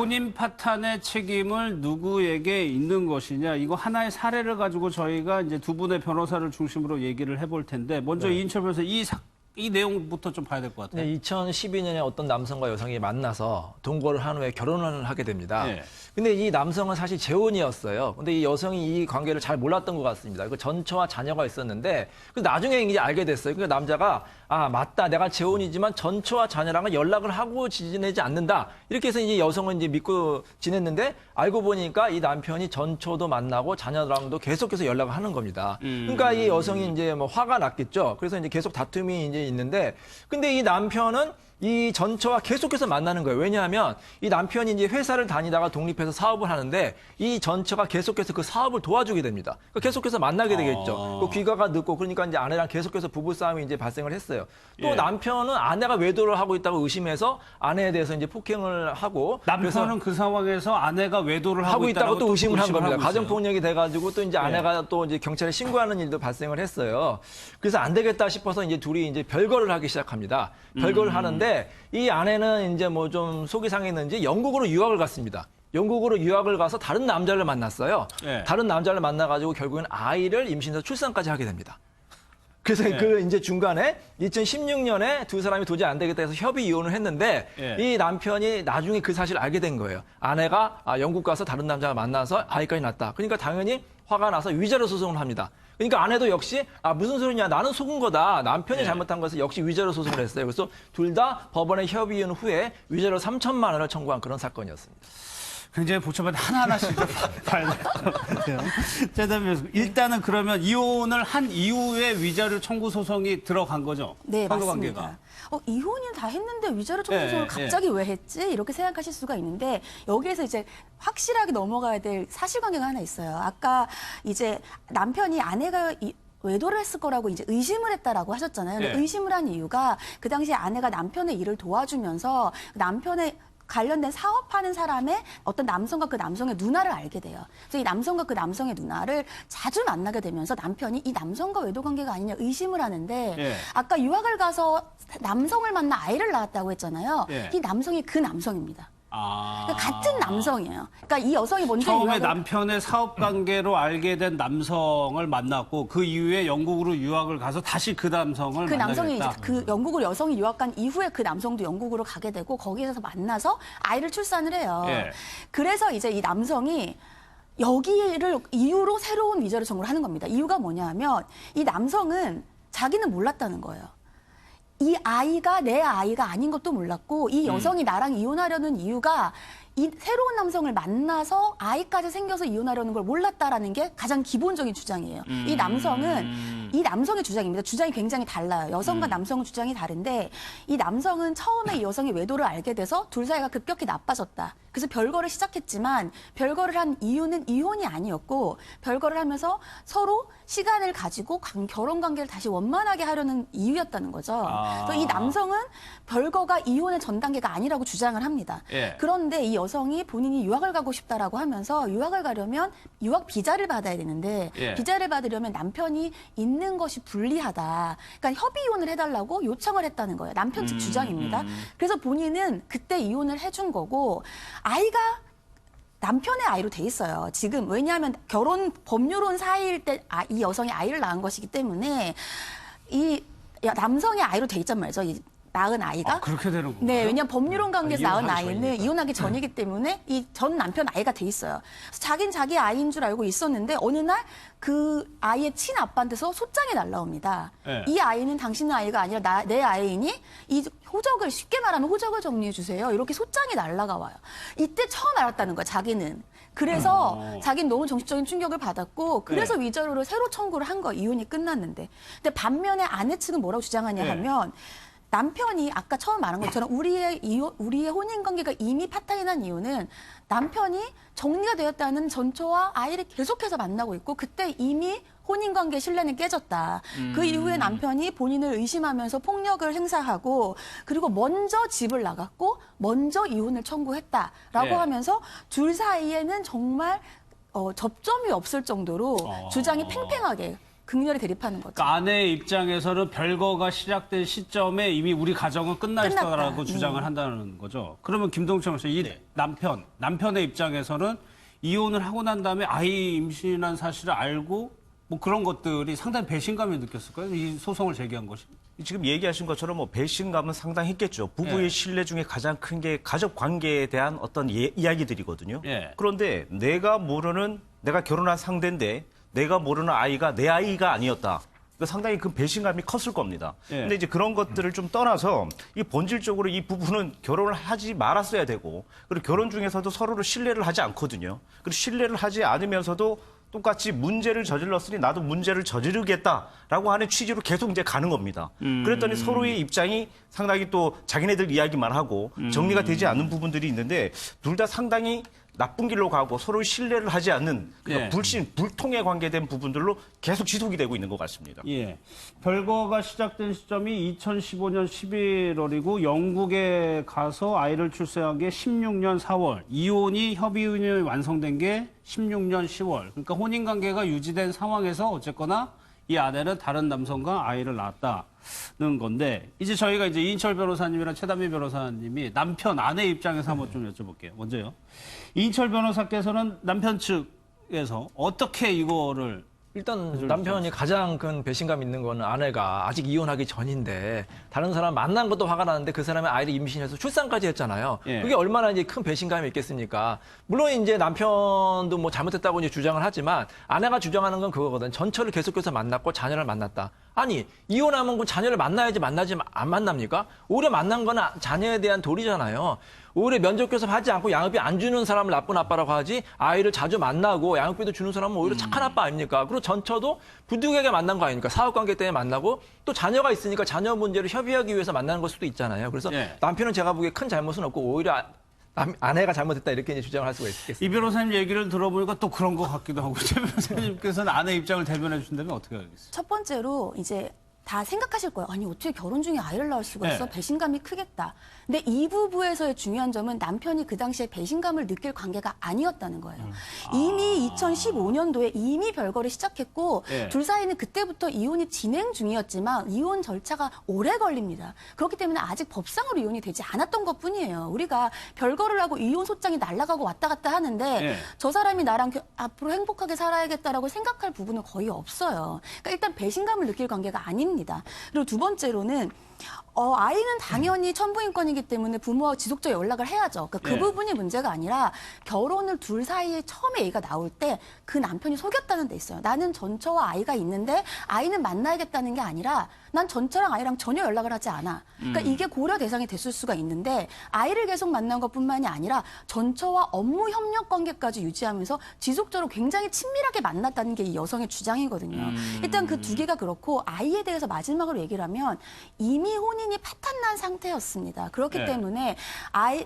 혼인 파탄의 책임을 누구에게 있는 것이냐, 이거 하나의 사례를 가지고 저희가 이제 두 분의 변호사를 중심으로 얘기를 해볼 텐데, 먼저 이인철 변호사, 이 내용부터 좀 봐야 될 것 같아요. 네, 2012년에 어떤 남성과 여성이 만나서 동거를 한 후에 결혼을 하게 됩니다. 네. 근데 이 남성은 사실 재혼이었어요. 근데 이 여성이 이 관계를 잘 몰랐던 것 같습니다. 그 전처와 자녀가 있었는데 나중에 이제 알게 됐어요. 그러니까 남자가 맞다, 내가 재혼이지만 전처와 자녀랑은 연락을 하고 지내지 않는다. 이렇게 해서 이제 여성은 이제 믿고 지냈는데 알고 보니까 이 남편이 전처도 만나고 자녀랑도 계속해서 연락을 하는 겁니다. 그러니까 이 여성이 이제 뭐 화가 났겠죠. 그래서 이제 계속 다툼이 이제 있는데, 근데 이 남편은 이 전처와 계속해서 만나는 거예요. 왜냐하면 이 남편이 이제 회사를 다니다가 독립해서 사업을 하는데 이 전처가 계속해서 그 사업을 도와주게 됩니다. 그러니까 계속해서 만나게 되겠죠. 그 귀가가 늦고, 그러니까 이제 아내랑 계속해서 부부싸움이 이제 발생을 했어요. 또 남편은 아내가 외도를 하고 있다고 의심해서 아내에 대해서 이제 폭행을 하고, 남편은 그 상황에서 아내가 외도를 하고 있다고 또 의심을 한 겁니다. 하고 가정폭력이 돼가지고 또 이제 아내가 또 이제 경찰에 신고하는 일도 발생을 했어요. 그래서 안 되겠다 싶어서 이제 둘이 이제 별거를 하기 시작합니다. 별거를 하는데 이 아내는 이제 뭐 좀 속이 상했는지 영국으로 유학을 갔습니다. 영국으로 유학을 가서 다른 남자를 만났어요. 네. 다른 남자를 만나가지고 결국엔 아이를 임신해서 출산까지 하게 됩니다. 그래서 네. 그 이제 중간에 2016년에 두 사람이 도저히 안 되겠다 해서 협의 이혼을 했는데 이 남편이 나중에 그 사실을 알게 된 거예요. 아내가 영국 가서 다른 남자가 만나서 아이까지 낳았다. 그러니까 당연히 화가 나서 위자료 소송을 합니다. 그러니까 아내도 역시 무슨 소리냐, 나는 속은 거다, 남편이 잘못한 것을 역시 위자료 소송을 했어요. 그래서 둘 다 법원에 협의한 후에 위자료 3천만 원을 청구한 그런 사건이었습니다. 굉장히 복잡한데 하나하나씩 좀 봐야 될 것 같아요. 일단은 그러면 이혼을 한 이후에 위자료 청구 소송이 들어간 거죠? 네, 관계가. 맞습니다. 이혼을 다 했는데 위자료 청구 소송을 갑자기 왜 했지? 이렇게 생각하실 수가 있는데, 여기에서 이제 확실하게 넘어가야 될 사실관계가 하나 있어요. 아까 이제 남편이 아내가 외도를 했을 거라고 이제 의심을 했다라고 하셨잖아요. 근데 의심을 한 이유가 그 당시에 아내가 남편의 일을 도와주면서 남편의 관련된 사업하는 사람의 어떤 남성과 그 남성의 누나를 알게 돼요. 그래서 이 남성과 그 남성의 누나를 자주 만나게 되면서 남편이 이 남성과 외도 관계가 아니냐 의심을 하는데, 아까 유학을 가서 남성을 만나 아이를 낳았다고 했잖아요. 이 남성이 그 남성입니다. 그러니까 같은 남성이에요. 그러니까 이 여성이 먼저 처음에 남편의 사업 관계로 알게 된 남성을 만났고 그 이후에 영국으로 유학을 가서 다시 그 남성을 그 만나겠다. 남성이 이제 그 영국으로 여성이 유학 간 이후에 그 남성도 영국으로 가게 되고 거기에서 만나서 아이를 출산을 해요. 그래서 이제 이 남성이 여기를 이유로 새로운 위자료 청구를 하는 겁니다. 이유가 뭐냐면 이 남성은 자기는 몰랐다는 거예요. 이 아이가 내 아이가 아닌 것도 몰랐고, 이 여성이 나랑 이혼하려는 이유가 이 새로운 남성을 만나서 아이까지 생겨서 이혼하려는 걸 몰랐다라는 게 가장 기본적인 주장이에요. 이 남성은 이 남성의 주장입니다. 주장이 굉장히 달라요. 여성과 남성의 주장이 다른데, 이 남성은 처음에 이 여성이 외도를 알게 돼서 둘 사이가 급격히 나빠졌다. 그래서 별거를 시작했지만 별거를 한 이유는 이혼이 아니었고, 별거를 하면서 서로 시간을 가지고 결혼 관계를 다시 원만하게 하려는 이유였다는 거죠. 그래서 이 남성은 별거가 이혼의 전 단계가 아니라고 주장을 합니다. 그런데 이 여성이 본인이 유학을 가고 싶다라고 하면서 유학을 가려면 유학 비자를 받아야 되는데 비자를 받으려면 남편이 있는 것이 불리하다. 그러니까 협의 이혼을 해달라고 요청을 했다는 거예요. 남편 측 주장입니다. 그래서 본인은 그때 이혼을 해준 거고, 아이가 남편의 아이로 돼 있어요. 지금 왜냐하면 결혼 법률혼 사이일 때 이 여성이 아이를 낳은 것이기 때문에 이 남성의 아이로 돼 있단 말이죠. 이 낳은 아이가. 그렇게 되는 거예요? 네, 왜냐하면 법률혼 관계에서 낳은 아이는 전이니까. 이혼하기 전이기 때문에 이 전 남편 아이가 돼 있어요. 그래서 자기는 자기 아이인 줄 알고 있었는데 어느 날 그 아이의 친아빠한테서 소장이 날라옵니다. 이 아이는 당신의 아이가 아니라 내 아이이니 이 호적을, 쉽게 말하면 호적을 정리해 주세요. 이렇게 소장이 날라가 와요. 이때 처음 알았다는 거야, 자기는. 그래서 자기는 너무 정신적인 충격을 받았고, 그래서 위자료를 새로 청구를 한 거예요. 이혼이 끝났는데. 근데 반면에 아내 측은 뭐라고 주장하냐 하면, 남편이 아까 처음 말한 것처럼 우리의 혼인 관계가 이미 파탄이 난 이유는 남편이 정리가 되었다는 전처와 아이를 계속해서 만나고 있고, 그때 이미 혼인관계 신뢰는 깨졌다. 그 이후에 남편이 본인을 의심하면서 폭력을 행사하고, 그리고 먼저 집을 나갔고 먼저 이혼을 청구했다라고 하면서 둘 사이에는 정말 접점이 없을 정도로 주장이 팽팽하게 극렬히 대립하는 거죠. 그러니까 아내의 입장에서는 별거가 시작된 시점에 이미 우리 가정은 끝나 끝났다. 있다라고 주장을 한다는 거죠. 그러면 김동철 씨, 이 남편의 입장에서는 이혼을 하고 난 다음에 아이 임신한 사실을 알고 뭐 그런 것들이 상당히 배신감을 느꼈을까요? 이 소송을 제기한 것이. 지금 얘기하신 것처럼 뭐 배신감은 상당했겠죠. 부부의 예. 신뢰 중에 가장 큰 게 가족 관계에 대한 어떤 이야기들이거든요. 예. 그런데 내가 결혼한 상대인데 내가 모르는 아이가 내 아이가 아니었다. 상당히 그 배신감이 컸을 겁니다. 예. 근데 이제 그런 것들을 좀 떠나서 이 본질적으로 이 부부는 결혼을 하지 말았어야 되고 그리고 결혼 중에서도 서로를 신뢰를 하지 않거든요. 그리고 신뢰를 하지 않으면서도 똑같이 문제를 저질렀으니 나도 문제를 저지르겠다라고 하는 취지로 계속 이제 가는 겁니다. 그랬더니 서로의 입장이 상당히 또 자기네들 이야기만 하고 정리가 되지 않는 부분들이 있는데 둘 다 상당히 나쁜 길로 가고 서로의 신뢰를 하지 않는 그러니까 예. 불통에 관계된 부분들로 계속 지속이 되고 있는 것 같습니다. 예. 별거가 시작된 시점이 2015년 11월이고 영국에 가서 아이를 출생한 게 16년 4월. 협의운이 완성된 게 16년 10월. 그러니까 혼인 관계가 유지된 상황에서 어쨌거나 이 아내는 다른 남성과 아이를 낳았다는 건데 이제 저희가 이제 이인철 변호사님이랑 최단미 변호사님이 아내 입장에서 한번 좀 여쭤볼게요. 먼저요. 이인철 변호사께서는 남편 측에서 어떻게 이거를 일단 남편이 가장 큰 배신감 있는 거는 아내가 아직 이혼하기 전인데 다른 사람 만난 것도 화가 나는데 그 사람의 아이를 임신해서 출산까지 했잖아요. 예. 그게 얼마나 이제 큰 배신감이 있겠습니까? 물론 이제 남편도 뭐 잘못했다고 이제 주장을 하지만 아내가 주장하는 건 그거거든. 전처를 계속해서 만났고 자녀를 만났다. 아니 이혼하면 그 자녀를 만나야지 만나지 안 만납니까? 오히려 만난 거는 자녀에 대한 도리잖아요. 오히려 면접 교섭하지 않고 양육비 안 주는 사람을 나쁜 아빠라고 하지 아이를 자주 만나고 양육비도 주는 사람은 오히려 착한 아빠 아닙니까? 그리고 전처도 부득이하게 만난 거 아닙니까? 사업관계 때문에 만나고 또 자녀가 있으니까 자녀 문제를 협의하기 위해서 만나는 걸 수도 있잖아요. 그래서 예. 남편은 제가 보기에 큰 잘못은 없고 오히려 아내가 잘못했다 이렇게 이제 주장을 할 수가 있겠습니다. 이 변호사님 얘기를 들어보니까 또 그런 것 같기도 하고 최 변호사님께서는 아내 입장을 대변해 주신다면 어떻게 하겠어요? 첫 번째로 이제 다 생각하실 거예요. 아니 어떻게 결혼 중에 아이를 낳을 수가 있어? 네. 배신감이 크겠다. 근데 이 부부에서의 중요한 점은 남편이 그 당시에 배신감을 느낄 관계가 아니었다는 거예요. 이미 2015년도에 이미 별거를 시작했고 네. 둘 사이는 그때부터 이혼이 진행 중이었지만 이혼 절차가 오래 걸립니다. 그렇기 때문에 아직 법상으로 이혼이 되지 않았던 것뿐이에요. 우리가 별거를 하고 이혼 소장이 날아가고 왔다 갔다 하는데 네. 저 사람이 나랑 앞으로 행복하게 살아야겠다라고 생각할 부분은 거의 없어요. 그러니까 일단 배신감을 느낄 관계가 아닙니다. 그리고 두 번째로는 아이는 당연히 천부인권이기 때문에 부모와 지속적으로 연락을 해야죠. 그러니까 그 네. 부분이 문제가 아니라 결혼을 둘 사이에 처음에 얘기가 나올 때 그 남편이 속였다는 데 있어요. 나는 전처와 아이가 있는데 아이는 만나야겠다는 게 아니라 난 전처랑 아이랑 전혀 연락을 하지 않아. 그러니까 이게 고려 대상이 됐을 수가 있는데 아이를 계속 만난 것뿐만이 아니라 전처와 업무 협력 관계까지 유지하면서 지속적으로 굉장히 친밀하게 만났다는 게 이 여성의 주장이거든요. 일단 그 두 개가 그렇고 아이에 대해서 마지막으로 얘기를 하면 이미 혼인이 파탄난 상태였습니다. 그렇기 네. 때문에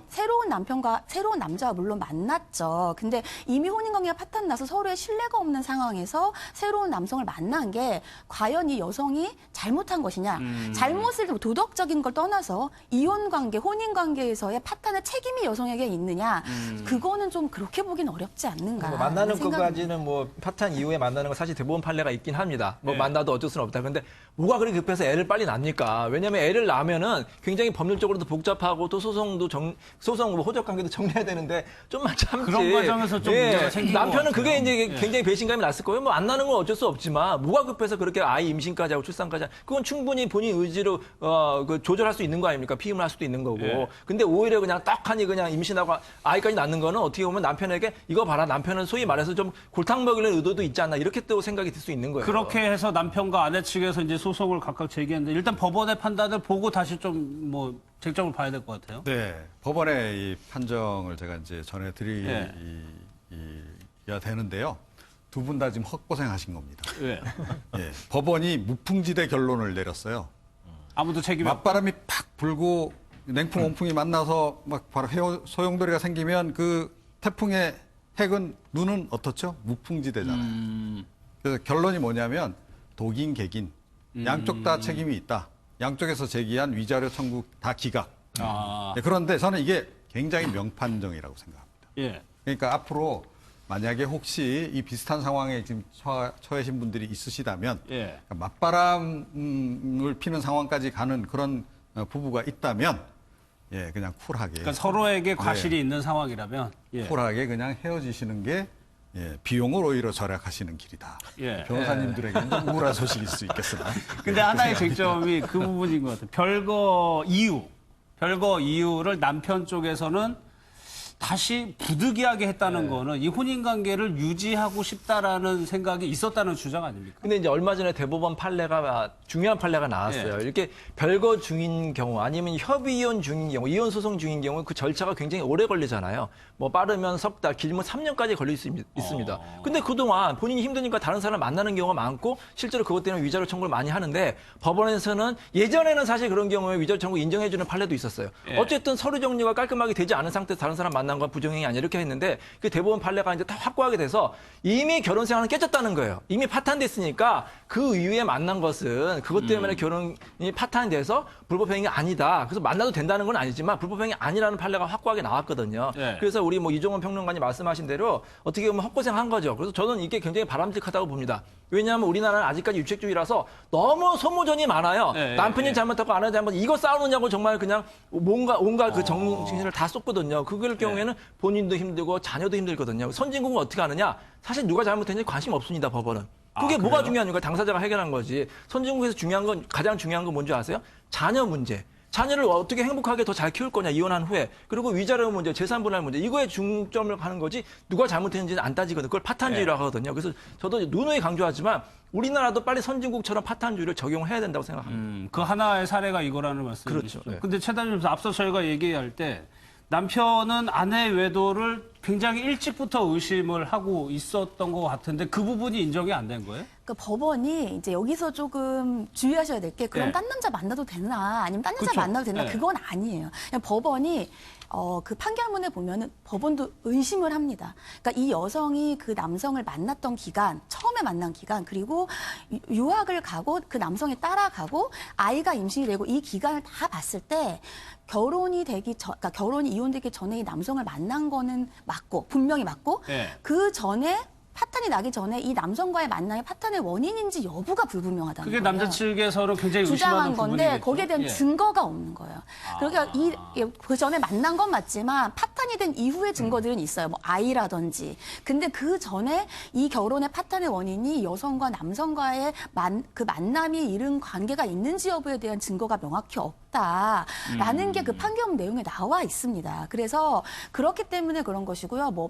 새로운 남자와 물론 만났죠. 근데 이미 혼인 관계가 파탄나서 서로의 신뢰가 없는 상황에서 새로운 남성을 만난 게 과연 이 여성이 잘못한 것이냐. 잘못을 도덕적인 걸 떠나서 이혼 관계, 혼인 관계에서의 파탄의 책임이 여성에게 있느냐. 그거는 좀 그렇게 보긴 어렵지 않는가. 뭐 만나는 생각입니다. 것까지는 뭐 파탄 이후에 만나는 건 사실 대부분 판례가 있긴 합니다. 뭐 만나도 어쩔 수는 없다. 근데 뭐가 그렇게 급해서 애를 빨리 낳습니까? 왜냐하면 애를 낳으면은 굉장히 법률적으로도 복잡하고 또 소송 뭐 호적 관계도 정리해야 되는데 좀만 참지. 그런 과정에서 좀 문제가 생긴 것 남편은 같아요. 그게 이제 예. 굉장히 배신감이 났을 거예요. 뭐 안 나는 건 어쩔 수 없지만 뭐가 급해서 그렇게 아이 임신까지 하고 출산까지 그건 충분히 본인 의지로 조절할 수 있는 거 아닙니까? 피임을 할 수도 있는 거고. 예. 근데 오히려 그냥 딱하니 그냥 임신하고 아이까지 낳는 거는 어떻게 보면 남편에게 이거 봐라 남편은 소위 말해서 좀 골탕 먹이려는 의도도 있지 않나 이렇게 또 생각이 들 수 있는 거예요. 그렇게 해서 남편과 아내 측에서 이제 소송을 각각 제기했는데 일단 법원의 판단을 보고 다시 좀 뭐 쟁점을 봐야 될 것 같아요. 네, 법원의 이 판정을 제가 이제 전해드려야 되는데요. 두 분 다 지금 헛고생하신 겁니다. 예. 예, 법원이 무풍지대 결론을 내렸어요. 아무도 책임이 맞바람이 팍 불고 냉풍 온풍이 만나서 막 바로 소용돌이가 생기면 그 태풍의 핵은 눈은 어떻죠? 무풍지대잖아요. 그래서 결론이 뭐냐면 독인 객인 양쪽 다 책임이 있다. 양쪽에서 제기한 위자료 청구 다 기각. 네, 그런데 저는 이게 굉장히 명판정이라고 생각합니다. 예. 그러니까 앞으로 만약에 혹시 이 비슷한 상황에 지금 처해신 분들이 있으시다면 예. 맞바람을 피는 상황까지 가는 그런 부부가 있다면 예, 그냥 쿨하게. 그러니까 서로에게 과실이 있는 상황이라면 예. 쿨하게 그냥 헤어지시는 게 예, 비용을 오히려 절약하시는 길이다. 예. 변호사님들에게는 좀 우울한 소식일 수 있겠으나. 근데 하나의 쟁점이 그 부분인 것 같아요. 별거 이유를 남편 쪽에서는 다시 부득이하게 했다는 거는 이 혼인 관계를 유지하고 싶다라는 생각이 있었다는 주장 아닙니까? 근데 이제 얼마 전에 대법원 판례가 중요한 판례가 나왔어요. 예. 이렇게 별거 중인 경우 아니면 협의 이혼 중인 경우, 이혼 소송 중인 경우 그 절차가 굉장히 오래 걸리잖아요. 뭐 빠르면 석 달, 길면 3년까지 걸릴 수 있습니다. 근데 그동안 본인이 힘드니까 다른 사람 만나는 경우가 많고 실제로 그것 때문에 위자료 청구를 많이 하는데 법원에서는 예전에는 사실 그런 경우에 위자료 청구 인정해주는 판례도 있었어요. 예. 어쨌든 서류 정리가 깔끔하게 되지 않은 상태에서 다른 사람 만난 건 부정행위 아니야 이렇게 했는데 그 대법원 판례가 이제 다 확고하게 돼서 이미 결혼 생활은 깨졌다는 거예요. 이미 파탄됐으니까 그 이후에 만난 것은 그것 때문에 결혼이 파탄이 돼서 불법행위가 아니다. 그래서 만나도 된다는 건 아니지만 불법행위 아니라는 판례가 확고하게 나왔거든요. 예. 그래서 우리 뭐 이종원 평론가님 말씀하신 대로 어떻게 보면 헛고생한 거죠. 그래서 저는 이게 굉장히 바람직하다고 봅니다. 왜냐하면 우리나라는 아직까지 유책주의라서 너무 소모전이 많아요. 예, 남편이 예. 잘못하고 아내가 잘못 이거 싸우느냐고 정말 그냥 온갖 그 정신을 다 쏟거든요. 그럴 경우에는 본인도 힘들고 자녀도 힘들거든요. 선진국은 어떻게 하느냐? 사실 누가 잘못했는지 관심 없습니다. 법원은. 그게 뭐가 중요합니까? 당사자가 해결한 거지. 선진국에서 가장 중요한 건 뭔지 아세요? 자녀 문제. 자녀를 어떻게 행복하게 더 잘 키울 거냐, 이혼한 후에. 그리고 위자료 문제, 재산 분할 문제. 이거에 중점을 가는 거지 누가 잘못했는지는 안 따지거든요. 그걸 파탄주의라고 하거든요. 그래서 저도 누누이 강조하지만 우리나라도 빨리 선진국처럼 파탄주의를 적용해야 된다고 생각합니다. 그 하나의 사례가 이거라는 말씀이시죠. 그렇죠. 네. 근데 최 단장님 앞서 저희가 얘기할 때 남편은 아내 외도를 굉장히 일찍부터 의심을 하고 있었던 것 같은데 그 부분이 인정이 안 된 거예요? 그러니까 법원이 이제 여기서 조금 주의하셔야 될 게 그럼 네. 딴 남자 만나도 되나 아니면 딴 여자 그렇죠. 만나도 되나 네. 그건 아니에요. 그냥 법원이 그 판결문에 보면은 법원도 의심을 합니다. 그러니까 이 여성이 그 남성을 만났던 기간, 처음에 만난 기간, 그리고 유학을 가고 그 남성이 따라가고 아이가 임신이 되고 이 기간을 다 봤을 때 그러니까 결혼이 이혼되기 전에 이 남성을 만난 거는 맞고 분명히 맞고 네. 그 전에 파탄이 나기 전에 이 남성과의 만남이 파탄의 원인인지 여부가 불분명하다는 그게 거예요. 남자 측에서는 굉장히 의심하는 주장한 건데 부분이겠죠. 거기에 대한 예. 증거가 없는 거예요. 그러니까 그 전에 만난 건 맞지만 파탄이 된 이후의 증거들은 있어요. 뭐 아이라든지. 근데 그 전에 이 결혼의 파탄의 원인이 여성과 남성과의 그 만남이 이른 관계가 있는지 여부에 대한 증거가 명확히 없다라는 게 그 판결문 내용에 나와 있습니다. 그래서 그렇기 때문에 그런 것이고요. 뭐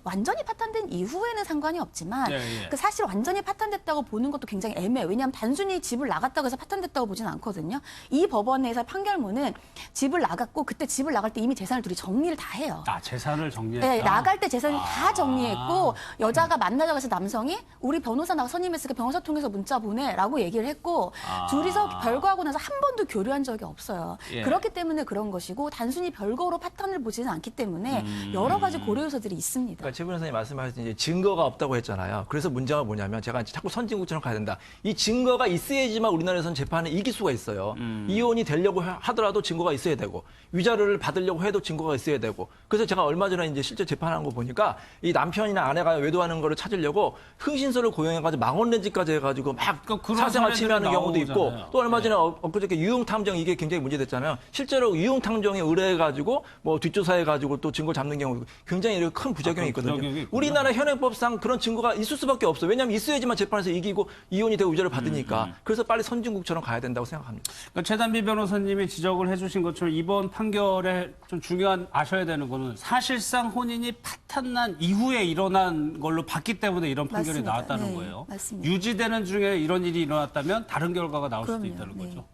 완전히 파탄된 이후에는 상관이 없지만 예, 예. 그 사실 완전히 파탄됐다고 보는 것도 굉장히 애매해요. 왜냐하면 단순히 집을 나갔다고 해서 파탄됐다고 보진 않거든요. 이 법원에서 판결문은 집을 나갔고 그때 집을 나갈 때 이미 재산을 둘이 정리를 다 해요. 아, 재산을 정리했다. 네, 나갈 때 재산을 다 정리했고 여자가 만나자고 해서 남성이 우리 변호사 나 선임했으니까 변호사 통해서 문자 보내라고 얘기를 했고 둘이서 별거하고 나서 한 번도 교류한 적이 없어요. 예. 그렇기 때문에 그런 것이고 단순히 별거로 파탄을 보지는 않기 때문에 여러 가지 고려 요소들이 있습니다. 그러니까 최 변호사님 말씀하신 이제 증거가 없다고 했잖아요. 그래서 문제가 뭐냐면 제가 이제 자꾸 선진국처럼 가야 된다. 이 증거가 있어야지만 우리나라에서는 재판에 이길 수가 있어요. 이혼이 되려고 하더라도 증거가 있어야 되고 위자료를 받으려고 해도 증거가 있어야 되고. 그래서 제가 얼마 전에 이제 실제 재판한 거 보니까 이 남편이나 아내가 외도하는 거를 찾으려고 흥신소를 고용해가지고 망원렌즈까지 해가지고 막 그런 사생활 침해하는 사례들이 경우도 있고 나오잖아요. 또 얼마 전에 엊그저께 유흥탐정 이게 굉장히 문제됐잖아요. 실제로 유흥탐정에 의뢰해가지고 뭐 뒷조사해가지고 또 증거 잡는 경우 굉장히 이렇게 큰 부작용이 있거든요. 부작용이 있구나. 우리나라 현행법상 그런 증거가 있을 수밖에 없어요. 왜냐하면 있어야지만 재판에서 이기고 이혼이 되고 위자료를 받으니까. 그래서 빨리 선진국처럼 가야 된다고 생각합니다. 그러니까 최단비 변호사님이 지적을 해주신 것처럼 이번 판결에 좀 중요한 아셔야 되는 거는 사실상 혼인이 파탄난 이후에 일어난 걸로 봤기 때문에 이런 판결이 맞습니다. 나왔다는 네, 거예요. 맞습니다. 유지되는 중에 이런 일이 일어났다면 다른 결과가 나올 수도 그럼요. 있다는 네. 거죠.